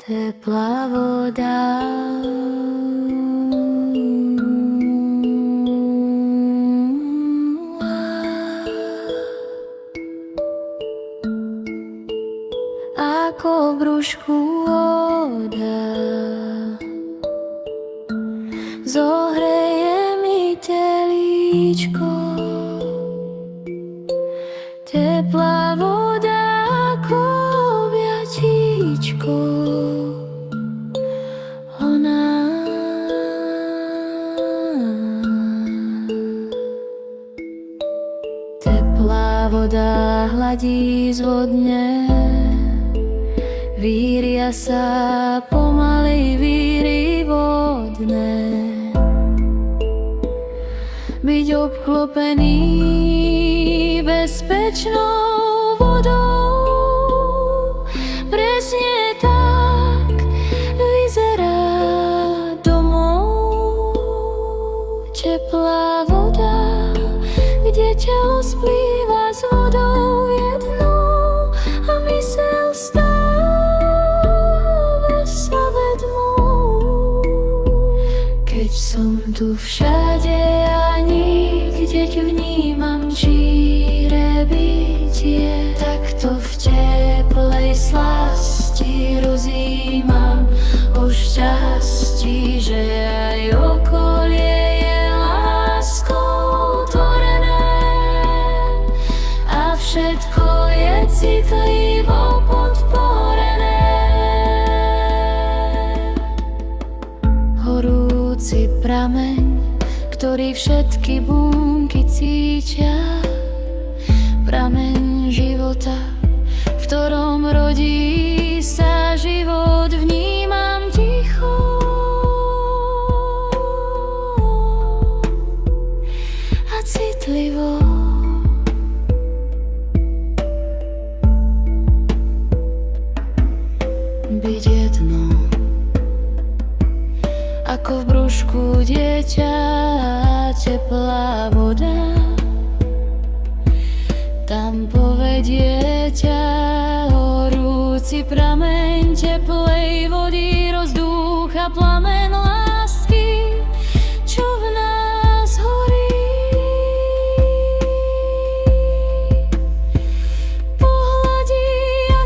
Teplá voda, ako v brúšku voda, zohreje mi telíčko. Teplá voda ako objatíčko, ona teplá voda hladí zvodne, víria sa pomaly víry vodné. Byť obklopený bezpečnou vodou, presne tak vyzerá domov. Teplá voda, kde telo splýva s vodou jednou a myseľ stáva sa vedmou. Keď som tu všade a nikde vnímam číre bytie, takto v teplej slasti rozímam o šťastí, že aj okolie je láskou tvorené a všetko je citlivo podporené. Horúci prameň, ktorý všetky bunky cítia, prameň života, v ktorom rodí sa život, vnímam ticho a citlivo. Byť jedno, ako v brúšku dieťa, teplá voda, tam povedie ťa horúci prameň teplej vody, rozdúcha plamen lásky, čo v nás horí. Pohľadí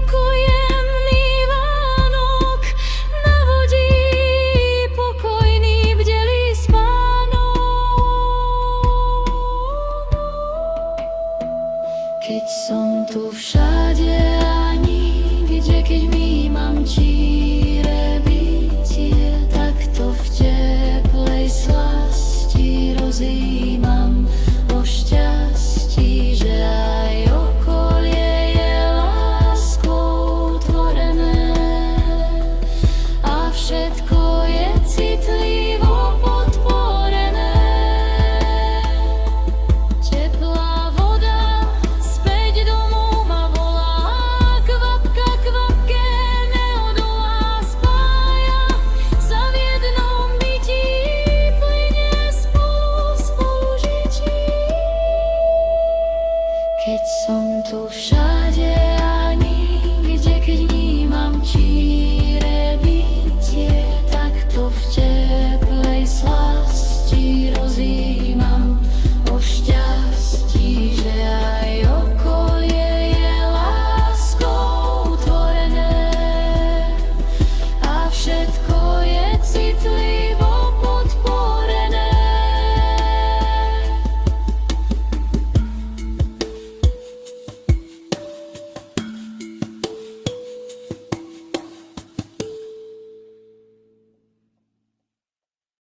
ako jemný Vánok, navodí pokojný bdelý spánok. Keď som tu všade a nikde, keď vnímam číre bytie, takto v teplej slasti rozímam o šťastí, že aj okolie je láskou tvorené a všetko je citlivo podporené. Teplá voda späť domov ma volá, kvapka kvapke neodolá, spája sa v jednom bytí, plyne spolu v spolužití. Keď som tu všade a nikde, keď vnímam číre